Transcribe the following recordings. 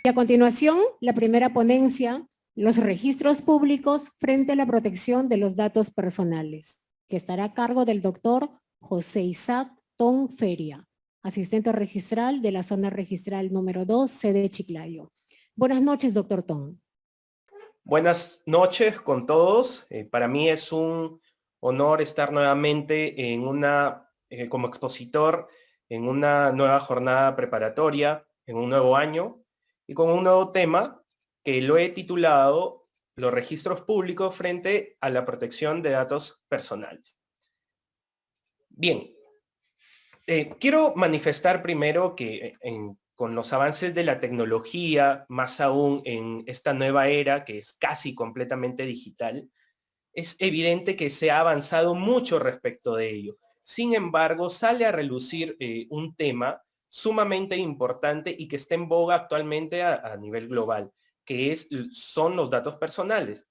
Y a continuación, la primera ponencia, los registros públicos frente a la protección de los datos personales, que estará a cargo del doctor José Isaac Ton Feria, asistente registral de la zona registral número 2, sede Chiclayo. Buenas noches, doctor Ton. Buenas noches con todos. Para mí es un honor estar nuevamente en como expositor en una nueva jornada preparatoria, en un nuevo año, y con un nuevo tema que lo he titulado Los registros públicos frente a la protección de datos personales. Bien, quiero manifestar primero que con los avances de la tecnología, más aún en esta nueva era que es casi completamente digital, es evidente que se ha avanzado mucho respecto de ello. Sin embargo, sale a relucir un tema sumamente importante y que está en boga actualmente a nivel global, que son los datos personales.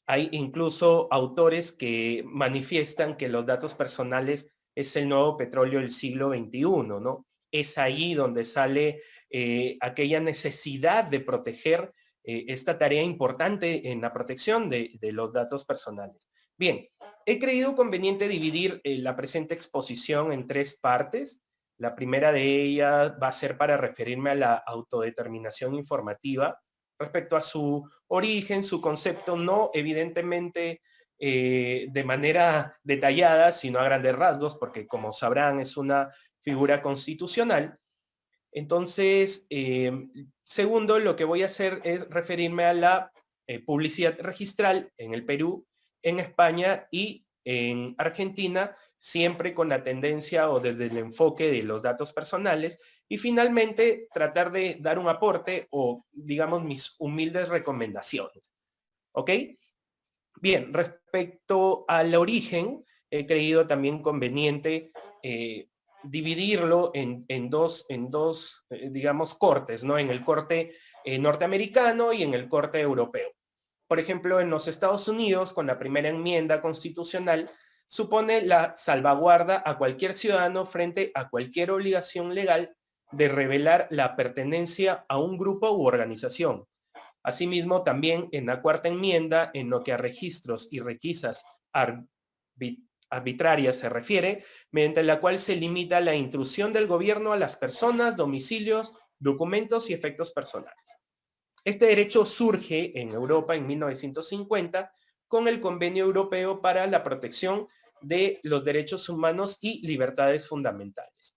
Hay incluso autores que manifiestan que los datos personales es el nuevo petróleo del siglo XXI, ¿no? Es ahí donde sale aquella necesidad de proteger esta tarea importante en la protección de los datos personales. Bien, he creído conveniente dividir la presente exposición en tres partes. La primera de ellas va a ser para referirme a la autodeterminación informativa respecto a su origen, su concepto, no evidentemente de manera detallada, sino a grandes rasgos, porque como sabrán es una figura constitucional. Entonces, segundo, lo que voy a hacer es referirme a la publicidad registral en el Perú, en España y en Argentina, siempre con la tendencia o desde el enfoque de los datos personales. Y finalmente, tratar de dar un aporte o, digamos, mis humildes recomendaciones. ¿Ok? Bien, respecto al origen, he creído también conveniente dividirlo en dos digamos, cortes, ¿no? En el corte norteamericano y en el corte europeo. Por ejemplo, en los Estados Unidos, con la primera enmienda constitucional, supone la salvaguarda a cualquier ciudadano frente a cualquier obligación legal de revelar la pertenencia a un grupo u organización. Asimismo, también en la cuarta enmienda, en lo que a registros y requisas arbitrarias se refiere, mediante la cual se limita la intrusión del gobierno a las personas, domicilios, documentos y efectos personales. Este derecho surge en Europa en 1950 con el Convenio Europeo para la Protección de los Derechos Humanos y Libertades Fundamentales.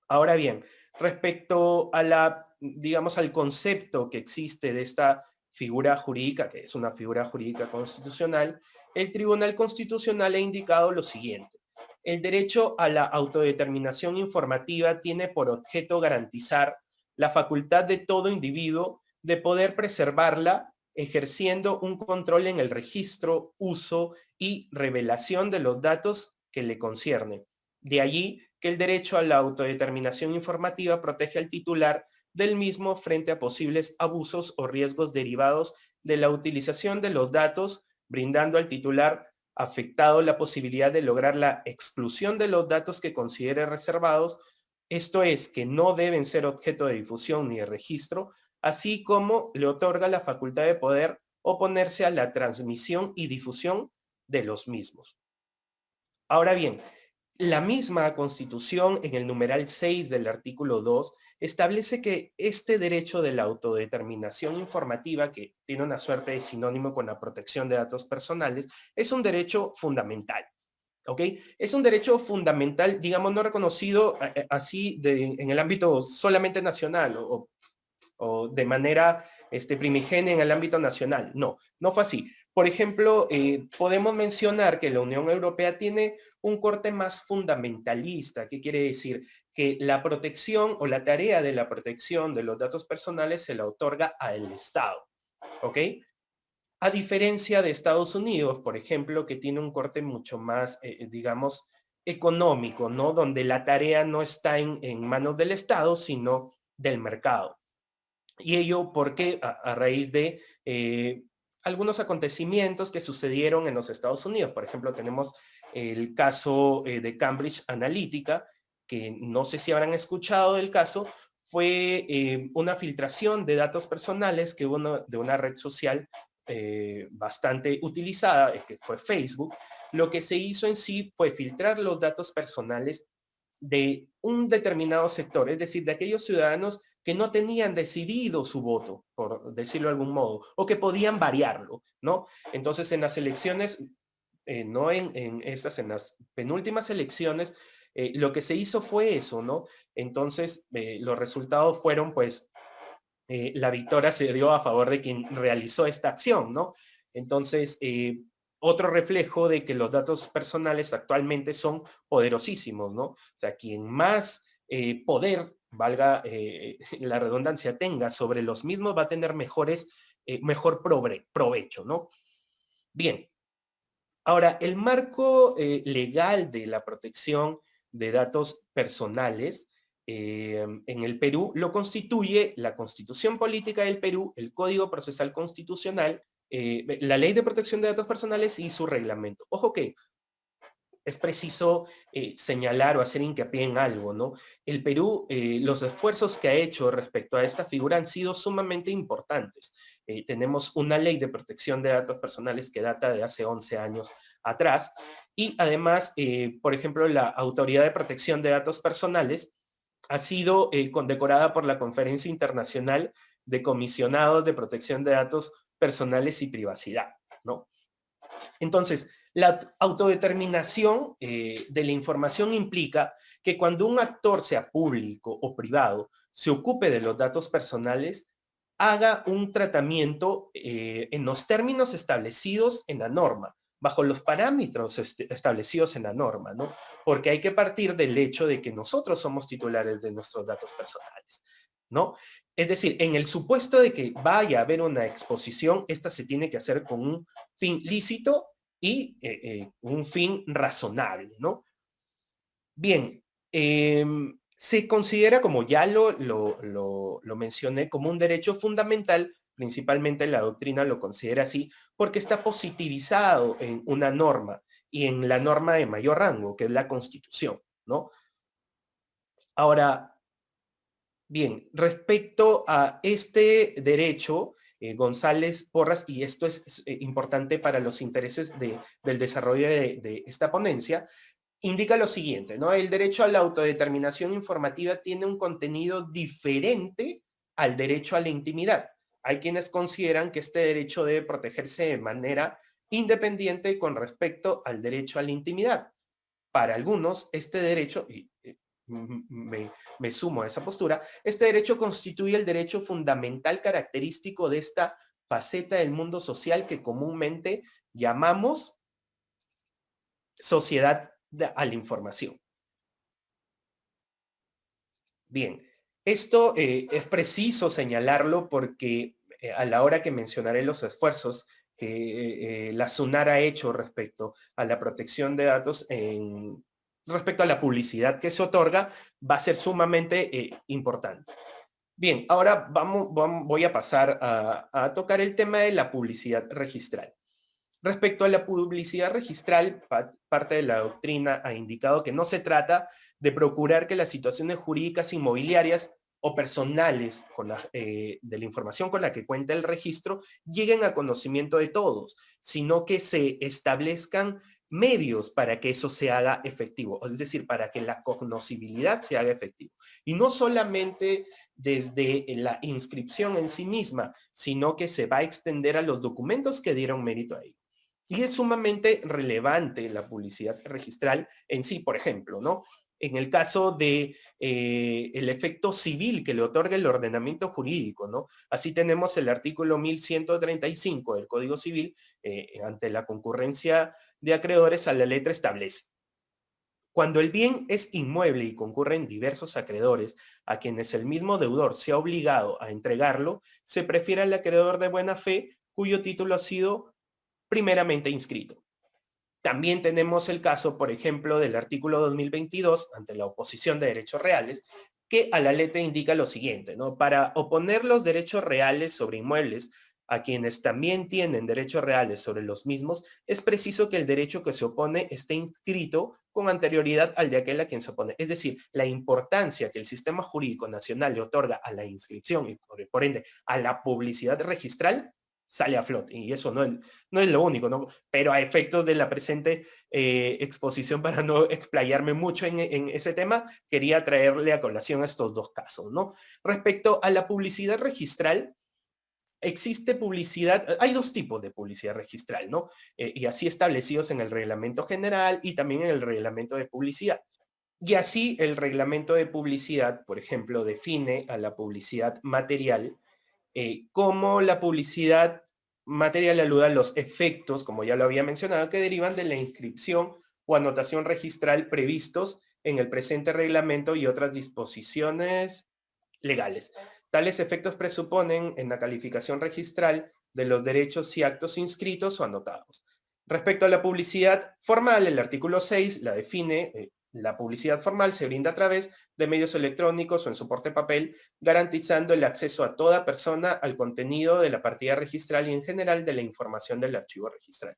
Ahora bien, respecto a digamos, al concepto que existe de esta figura jurídica, que es una figura jurídica constitucional, el Tribunal Constitucional ha indicado lo siguiente. El derecho a la autodeterminación informativa tiene por objeto garantizar la facultad de todo individuo de poder preservarla, ejerciendo un control en el registro, uso y revelación de los datos que le conciernen. De allí que el derecho a la autodeterminación informativa protege al titular del mismo frente a posibles abusos o riesgos derivados de la utilización de los datos, brindando al titular afectado la posibilidad de lograr la exclusión de los datos que considere reservados, esto es, que no deben ser objeto de difusión ni de registro, así como le otorga la facultad de poder oponerse a la transmisión y difusión de los mismos. Ahora bien, la misma Constitución, en el numeral 6 del artículo 2, establece que este derecho de la autodeterminación informativa, que tiene una suerte de sinónimo con la protección de datos personales, es un derecho fundamental. ¿Ok? Es un derecho fundamental, digamos, no reconocido así en el ámbito solamente nacional o de manera primigenia en el ámbito nacional. No, no fue así. Por ejemplo, podemos mencionar que la Unión Europea tiene un corte más fundamentalista. ¿Qué quiere decir? Que la protección o la tarea de la protección de los datos personales se la otorga al Estado. ¿Ok? A diferencia de Estados Unidos, por ejemplo, que tiene un corte mucho más, digamos, económico, ¿no? Donde la tarea no está en manos del Estado, sino del mercado. Y ello porque a raíz de algunos acontecimientos que sucedieron en los Estados Unidos. Por ejemplo, tenemos el caso de Cambridge Analytica, que no sé si habrán escuchado del caso, fue una filtración de datos personales que hubo de una red social bastante utilizada, que fue Facebook. Lo que se hizo en sí fue filtrar los datos personales de un determinado sector, es decir, de aquellos ciudadanos que no tenían decidido su voto, por decirlo de algún modo, o que podían variarlo, ¿no? Entonces, en las elecciones, no en las penúltimas elecciones, lo que se hizo fue eso, ¿no? Entonces, los resultados fueron, pues, la victoria se dio a favor de quien realizó esta acción, ¿no? Entonces, otro reflejo de que los datos personales actualmente son poderosísimos, ¿no? O sea, quien más poder, valga la redundancia, tenga sobre los mismos va a tener mejor provecho, ¿no? Bien, ahora, el marco legal de la protección de datos personales en el Perú lo constituye la Constitución Política del Perú, el Código Procesal Constitucional, la Ley de Protección de Datos Personales y su reglamento. Ojo que es preciso señalar o hacer hincapié en algo, ¿no? El Perú, los esfuerzos que ha hecho respecto a esta figura han sido sumamente importantes. Tenemos una ley de protección de datos personales que data de hace 11 años atrás y además, por ejemplo, la Autoridad de Protección de Datos Personales ha sido condecorada por la Conferencia Internacional de Comisionados de Protección de Datos Personales y Privacidad, ¿no? Entonces, la autodeterminación de la información implica que cuando un actor, sea público o privado, se ocupe de los datos personales, haga un tratamiento en los términos establecidos en la norma, bajo los parámetros establecidos en la norma, ¿no? Porque hay que partir del hecho de que nosotros somos titulares de nuestros datos personales, ¿no? Es decir, en el supuesto de que vaya a haber una exposición, esta se tiene que hacer con un fin lícito y un fin razonable, ¿no? Bien, se considera, como ya lo mencioné, como un derecho fundamental, principalmente la doctrina lo considera así, porque está positivizado en una norma y en la norma de mayor rango, que es la Constitución, ¿no? Ahora, bien, respecto a este derecho, González Porras, y esto es importante para los intereses del desarrollo de esta ponencia, indica lo siguiente, ¿no? El derecho a la autodeterminación informativa tiene un contenido diferente al derecho a la intimidad. Hay quienes consideran que este derecho debe protegerse de manera independiente con respecto al derecho a la intimidad. Para algunos, este derecho, y me sumo a esa postura, este derecho constituye el derecho fundamental característico de esta faceta del mundo social que comúnmente llamamos sociedad a la información. Bien, esto es preciso señalarlo porque a la hora que mencionaré los esfuerzos que la SUNAR ha hecho respecto a la protección de datos respecto a la publicidad que se otorga, va a ser sumamente importante. Bien, ahora voy a pasar a tocar el tema de la publicidad registral. Respecto a la publicidad registral, parte de la doctrina ha indicado que no se trata de procurar que las situaciones jurídicas inmobiliarias o personales de la información con la que cuenta el registro lleguen a conocimiento de todos, sino que se establezcan medios para que eso se haga efectivo, es decir, para que la conocibilidad se haga efectivo. Y no solamente desde la inscripción en sí misma, sino que se va a extender a los documentos que dieron mérito a ello. Y es sumamente relevante la publicidad registral en sí, por ejemplo, ¿no? En el caso de el efecto civil que le otorga el ordenamiento jurídico, ¿no? Así tenemos el artículo 1135 del Código Civil, ante la concurrencia de acreedores a la letra establece. Cuando el bien es inmueble y concurren diversos acreedores a quienes el mismo deudor se ha obligado a entregarlo, se prefiere al acreedor de buena fe cuyo título ha sido primeramente inscrito. También tenemos el caso, por ejemplo, del artículo 2022 ante la oposición de derechos reales, que a la letra indica lo siguiente, ¿no? Para oponer los derechos reales sobre inmuebles a quienes también tienen derechos reales sobre los mismos, es preciso que el derecho que se opone esté inscrito con anterioridad al de aquel a quien se opone. Es decir, la importancia que el sistema jurídico nacional le otorga a la inscripción y por ende a la publicidad registral sale a flote. Y eso no es lo único, ¿no? Pero a efectos de la presente exposición, para no explayarme mucho en ese tema, quería traerle a colación estos dos casos, ¿no? Respecto a la publicidad registral, existe publicidad, hay dos tipos de publicidad registral, ¿no? Y así establecidos en el reglamento general y también en el reglamento de publicidad. Y así el reglamento de publicidad, por ejemplo, define a la publicidad material como la publicidad material alude a los efectos, como ya lo había mencionado, que derivan de la inscripción o anotación registral previstos en el presente reglamento y otras disposiciones legales. Tales efectos presuponen en la calificación registral de los derechos y actos inscritos o anotados. Respecto a la publicidad formal, el artículo 6 la define. La publicidad formal se brinda a través de medios electrónicos o en soporte papel, garantizando el acceso a toda persona al contenido de la partida registral y en general de la información del archivo registral.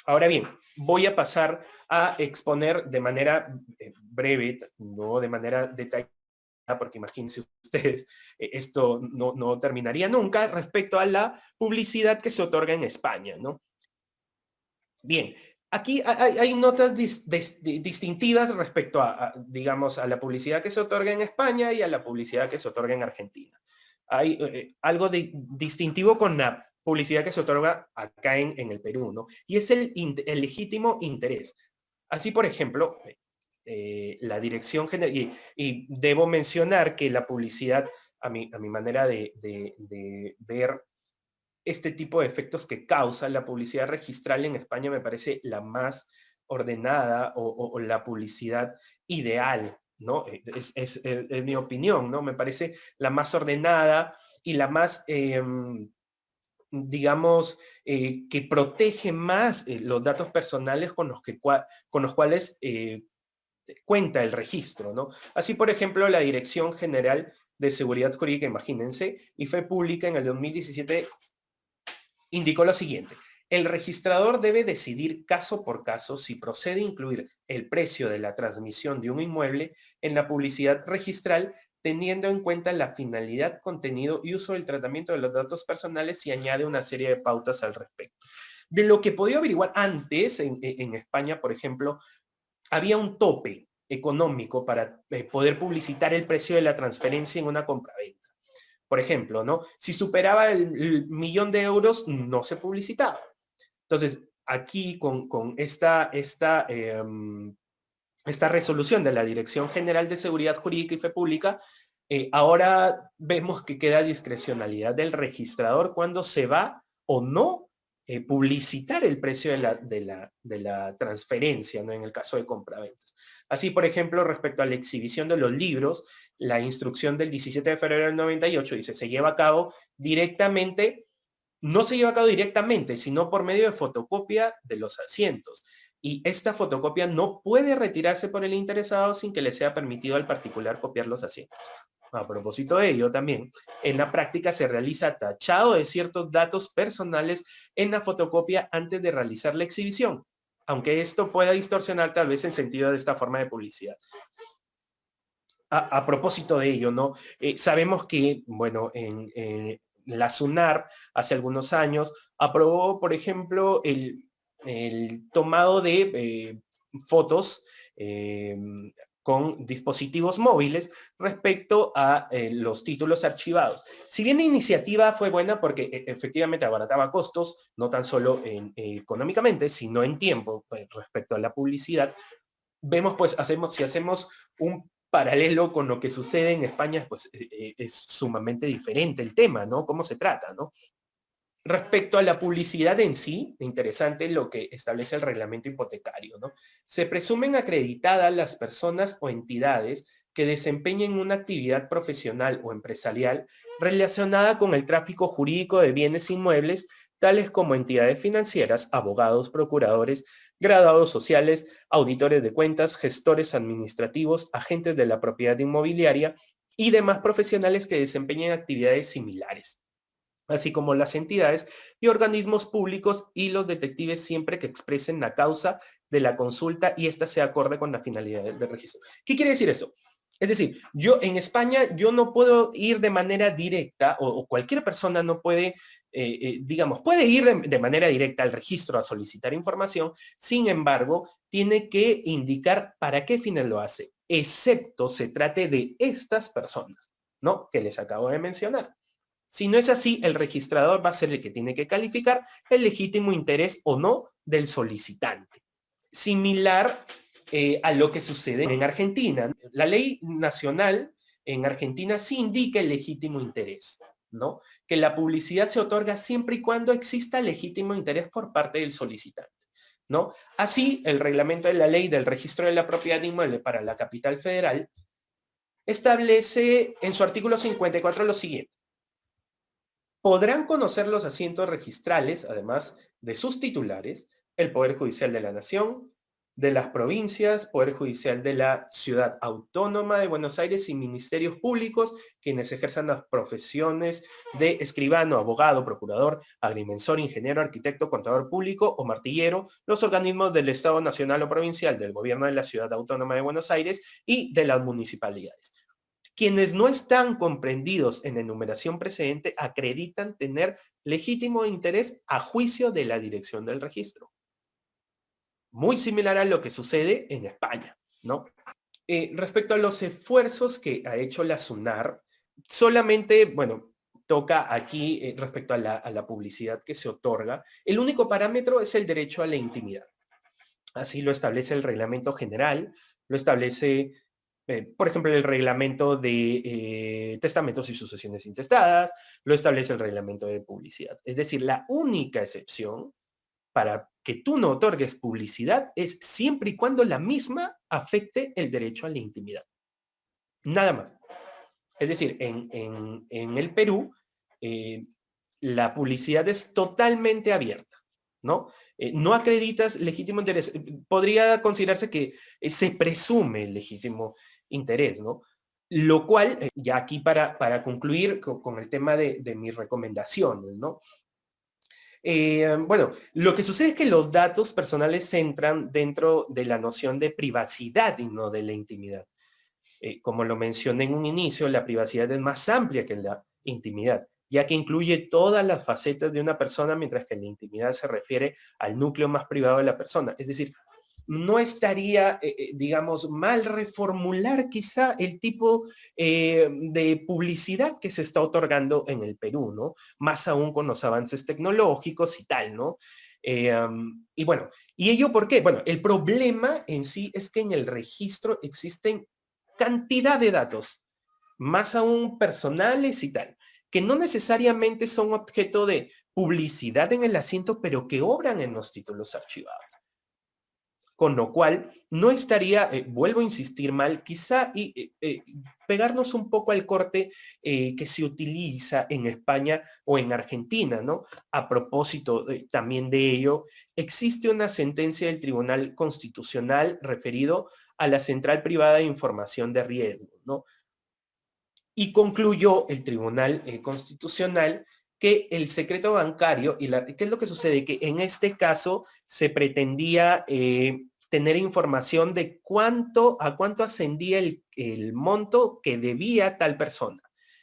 Ahora bien, voy a pasar a exponer de manera breve, no de manera detallada, porque imagínense ustedes, esto no terminaría nunca, respecto a la publicidad que se otorga en España, ¿no? Bien, aquí hay notas distintivas respecto digamos, a la publicidad que se otorga en España y a la publicidad que se otorga en Argentina. Hay algo distintivo con la publicidad que se otorga acá en el Perú, ¿no? Y es el legítimo interés. Así, por ejemplo, la dirección general, y debo mencionar que la publicidad, a mi manera de ver este tipo de efectos que causa la publicidad registral en España, me parece la más ordenada o la publicidad ideal, ¿no? Es mi opinión, ¿no? Me parece la más ordenada y la más, digamos, que protege más los datos personales con los cuales cuenta el registro, ¿no? Así, por ejemplo, la Dirección General de Seguridad Jurídica, imagínense, y fue pública en el 2017, indicó lo siguiente: el registrador debe decidir caso por caso si procede a incluir el precio de la transmisión de un inmueble en la publicidad registral, teniendo en cuenta la finalidad, contenido y uso del tratamiento de los datos personales, y añade una serie de pautas al respecto. De lo que he podido averiguar antes, en España, por ejemplo, había un tope económico para poder publicitar el precio de la transferencia en una compraventa. Por ejemplo, ¿no? Si superaba el 1.000.000 de euros, no se publicitaba. Entonces, aquí con esta resolución de la Dirección General de Seguridad Jurídica y Fe Pública, ahora vemos que queda discrecionalidad del registrador cuando se va o no publicitar el precio de la transferencia, ¿no? En el caso de compraventas. Así, por ejemplo, respecto a la exhibición de los libros, la instrucción del 17 de febrero del 98 dice: se lleva a cabo directamente, no se lleva a cabo directamente, sino por medio de fotocopia de los asientos. Y esta fotocopia no puede retirarse por el interesado sin que le sea permitido al particular copiar los asientos. A propósito de ello también, en la práctica se realiza tachado de ciertos datos personales en la fotocopia antes de realizar la exhibición, aunque esto pueda distorsionar tal vez el sentido de esta forma de publicidad. A propósito de ello, ¿no? Sabemos que, bueno, en la SUNAR hace algunos años aprobó, por ejemplo, el tomado de fotos con dispositivos móviles respecto a los títulos archivados. Si bien la iniciativa fue buena porque efectivamente abarataba costos, no tan solo económicamente, sino en tiempo respecto a la publicidad, vemos, pues, si hacemos un paralelo con lo que sucede en España, pues es sumamente diferente el tema, ¿no? ¿Cómo se trata, no? Respecto a la publicidad en sí, interesante lo que establece el reglamento hipotecario, ¿no? Se presumen acreditadas las personas o entidades que desempeñen una actividad profesional o empresarial relacionada con el tráfico jurídico de bienes inmuebles, tales como entidades financieras, abogados, procuradores, graduados sociales, auditores de cuentas, gestores administrativos, agentes de la propiedad inmobiliaria y demás profesionales que desempeñen actividades similares. así como las entidades y organismos públicos y los detectives siempre que expresen la causa de la consulta y ésta sea acorde con la finalidad del registro. ¿Qué quiere decir eso? Es decir, yo en España yo no puedo ir de manera directa o cualquier persona no puede, digamos, puede ir de manera directa al registro a solicitar información, sin embargo, tiene que indicar para qué fines lo hace, excepto se trate de estas personas, ¿no? Que les acabo de mencionar. Si no es así, el registrador va a ser el que tiene que calificar el legítimo interés o no del solicitante. Similar a lo que sucede en Argentina. La ley nacional en Argentina sí indica el legítimo interés, ¿no? Que la publicidad se otorga siempre y cuando exista legítimo interés por parte del solicitante, ¿no? Así, el reglamento de la ley del registro de la propiedad inmueble para la capital federal establece en su artículo 54 lo siguiente. Podrán conocer los asientos registrales, además de sus titulares, el Poder Judicial de la Nación, de las provincias, Poder Judicial de la Ciudad Autónoma de Buenos Aires y ministerios públicos, quienes ejerzan las profesiones de escribano, abogado, procurador, agrimensor, ingeniero, arquitecto, contador público o martillero, los organismos del Estado Nacional o Provincial, del Gobierno de la Ciudad Autónoma de Buenos Aires y de las municipalidades. Quienes no están comprendidos en la enumeración precedente acreditan tener legítimo interés a juicio de la dirección del registro. Muy similar a lo que sucede en España, ¿no? Respecto a los esfuerzos que ha hecho la SUNAR, solamente, bueno, toca aquí respecto a la publicidad que se otorga, el único parámetro es el derecho a la intimidad. Así lo establece el reglamento general, lo establece por ejemplo, el reglamento de testamentos y sucesiones intestadas, lo establece el reglamento de publicidad. Es decir, la única excepción para que tú no otorgues publicidad es siempre y cuando la misma afecte el derecho a la intimidad. Nada más. Es decir, en el Perú, la publicidad es totalmente abierta, ¿no? No acreditas legítimo interés. Podría considerarse que se presume legítimo interés, ¿no? Lo cual, ya aquí para concluir con el tema de mis recomendaciones, ¿no? Bueno, lo que sucede es que los datos personales entran dentro de la noción de privacidad y no de la intimidad. Como lo mencioné en un inicio, la privacidad es más amplia que la intimidad, ya que incluye todas las facetas de una persona, mientras que la intimidad se refiere al núcleo más privado de la persona. Es decir, no estaría, digamos, mal reformular quizá el tipo de publicidad que se está otorgando en el Perú, ¿no? Más aún con los avances tecnológicos y tal, ¿no? Y bueno, ¿y ello por qué? Bueno, el problema en sí es que en el registro existen cantidad de datos, más aún personales y tal, que no necesariamente son objeto de publicidad en el asiento, pero que obran en los títulos archivados. Con lo cual, no estaría, vuelvo a insistir mal, quizá pegarnos un poco al corte que se utiliza en España o en Argentina, ¿no? A propósito también de ello, existe una sentencia del Tribunal Constitucional referido a la Central Privada de Información de Riesgo, ¿no? Y concluyó el Tribunal Constitucional que el secreto bancario, ¿qué es lo que sucede? Que en este caso se pretendía tener información de a cuánto ascendía el monto que debía tal persona,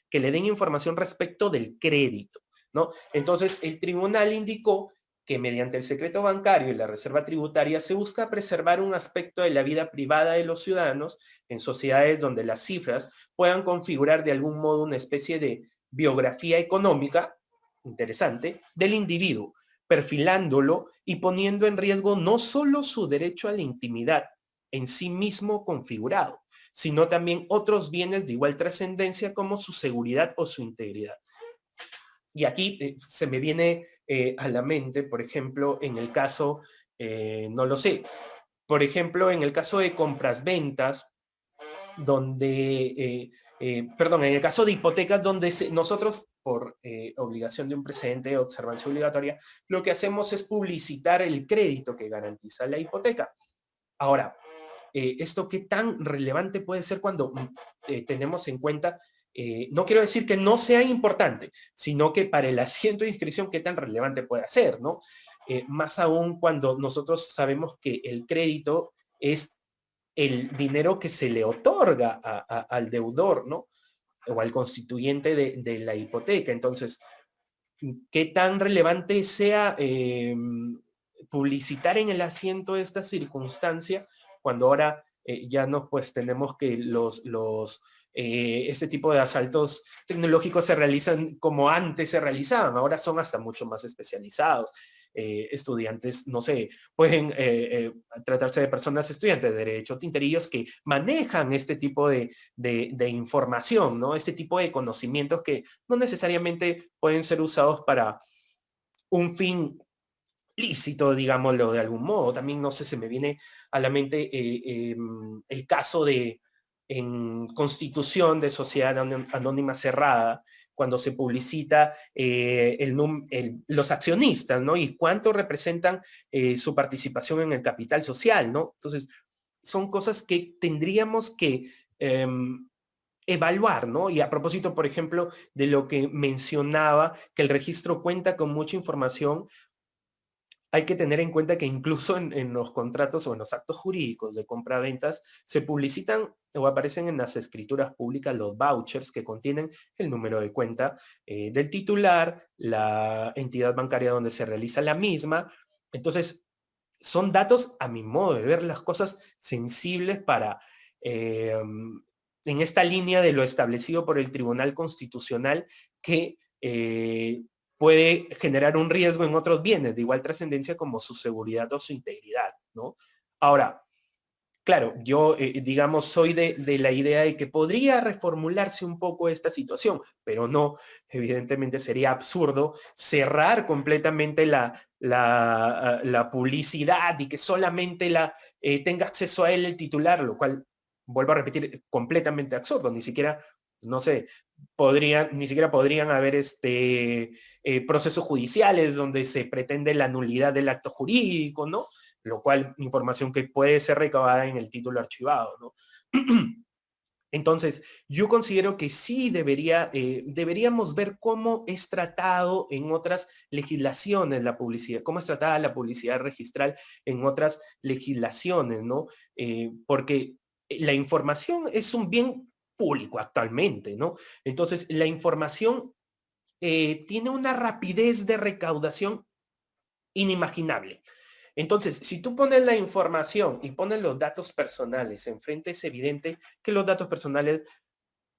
que le den información respecto del crédito, ¿no? Entonces, el tribunal indicó que mediante el secreto bancario y la reserva tributaria se busca preservar un aspecto de la vida privada de los ciudadanos en sociedades donde las cifras puedan configurar de algún modo una especie de biografía económica, interesante, del individuo, perfilándolo y poniendo en riesgo no solo su derecho a la intimidad en sí mismo configurado, sino también otros bienes de igual trascendencia como su seguridad o su integridad. Y aquí se me viene a la mente, por ejemplo, en el caso, no lo sé, por ejemplo, en el caso de compras-ventas, donde, perdón, en el caso de hipotecas, donde nosotros, por obligación de un precedente de observancia obligatoria, lo que hacemos es publicitar el crédito que garantiza la hipoteca. Ahora, ¿esto qué tan relevante puede ser cuando tenemos en cuenta no quiero decir que no sea importante, sino que para el asiento de inscripción, ¿qué tan relevante puede ser, ¿no? Más aún cuando nosotros sabemos que el crédito es el dinero que se le otorga al deudor, ¿no? O al constituyente de la hipoteca. Entonces, ¿qué tan relevante sea publicitar en el asiento esta circunstancia cuando ahora ya no pues tenemos que este tipo de asaltos tecnológicos se realizan como antes se realizaban, ahora son hasta mucho más especializados. Estudiantes, no sé, pueden tratarse de personas estudiantes de derecho, tinterillos que manejan este tipo de información, ¿no? Este tipo de conocimientos que no necesariamente pueden ser usados para un fin lícito, digámoslo de algún modo. También, no sé, se me viene a la mente el caso de en Constitución de Sociedad Anónima Cerrada, cuando se publicita los accionistas, ¿no? Y cuánto representan su participación en el capital social, ¿no? Entonces, son cosas que tendríamos que evaluar, ¿no? Y a propósito, por ejemplo, de lo que mencionaba, que el registro cuenta con mucha información, hay que tener en cuenta que incluso en los contratos o en los actos jurídicos de compra-ventas se publicitan o aparecen en las escrituras públicas los vouchers que contienen el número de cuenta del titular, la entidad bancaria donde se realiza la misma. Entonces, son datos, a mi modo de ver las cosas, sensibles para, en esta línea de lo establecido por el Tribunal Constitucional, que puede generar un riesgo en otros bienes de igual trascendencia como su seguridad o su integridad, ¿no? Ahora, claro, yo, digamos, soy de la idea de que podría reformularse un poco esta situación, pero no, evidentemente sería absurdo cerrar completamente la publicidad y que solamente tenga acceso a él el titular, lo cual, vuelvo a repetir, completamente absurdo. Ni siquiera, no sé, ni siquiera podrían haber procesos judiciales donde se pretende la nulidad del acto jurídico, ¿no? Lo cual, información que puede ser recabada en el título archivado, ¿no? Entonces, yo considero que sí deberíamos ver cómo es tratado en otras legislaciones la publicidad, cómo es tratada la publicidad registral en otras legislaciones, ¿no? Porque la información es un bien público actualmente, ¿no? Entonces, la información tiene una rapidez de recaudación inimaginable. Entonces, si tú pones la información y pones los datos personales enfrente, es evidente que los datos personales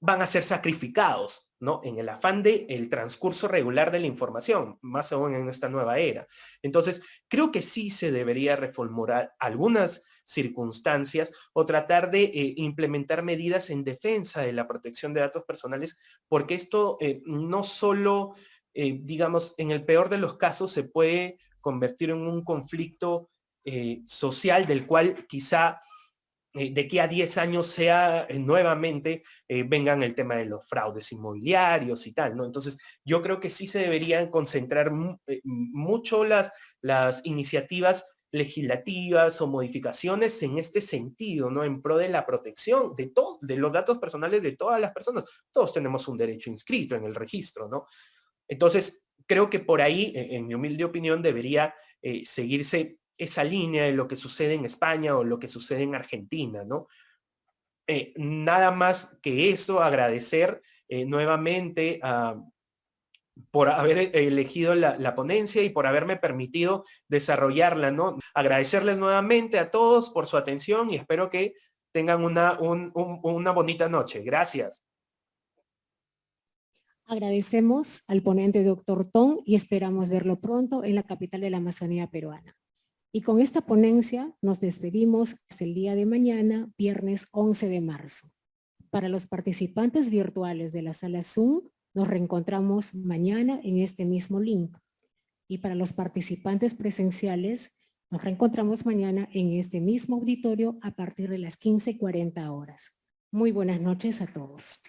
van a ser sacrificados, ¿no? En el afán de el transcurso regular de la información, más aún en esta nueva era. Entonces, creo que sí se debería reformular algunas circunstancias o tratar de implementar medidas en defensa de la protección de datos personales, porque esto no solo, digamos, en el peor de los casos se puede convertir en un conflicto social del cual quizá de aquí a 10 años sea nuevamente vengan el tema de los fraudes inmobiliarios y tal, ¿no? Entonces, yo creo que sí se deberían concentrar mucho las iniciativas legislativas o modificaciones en este sentido, ¿no? En pro de la protección de los datos personales de todas las personas. Todos tenemos un derecho inscrito en el registro, ¿no? Entonces, creo que por ahí, en mi humilde opinión, debería seguirse esa línea de lo que sucede en España o lo que sucede en Argentina, ¿no? Nada más que eso, agradecer nuevamente por haber elegido la ponencia y por haberme permitido desarrollarla, ¿no? Agradecerles nuevamente a todos por su atención y espero que tengan una bonita noche. Gracias. Agradecemos al ponente doctor Tong y esperamos verlo pronto en la capital de la Amazonía peruana. Y con esta ponencia nos despedimos hasta el día de mañana, viernes 11 de marzo. Para los participantes virtuales de la sala Zoom, nos reencontramos mañana en este mismo link. Y para los participantes presenciales, nos reencontramos mañana en este mismo auditorio a partir de las 15:40 horas. Muy buenas noches a todos.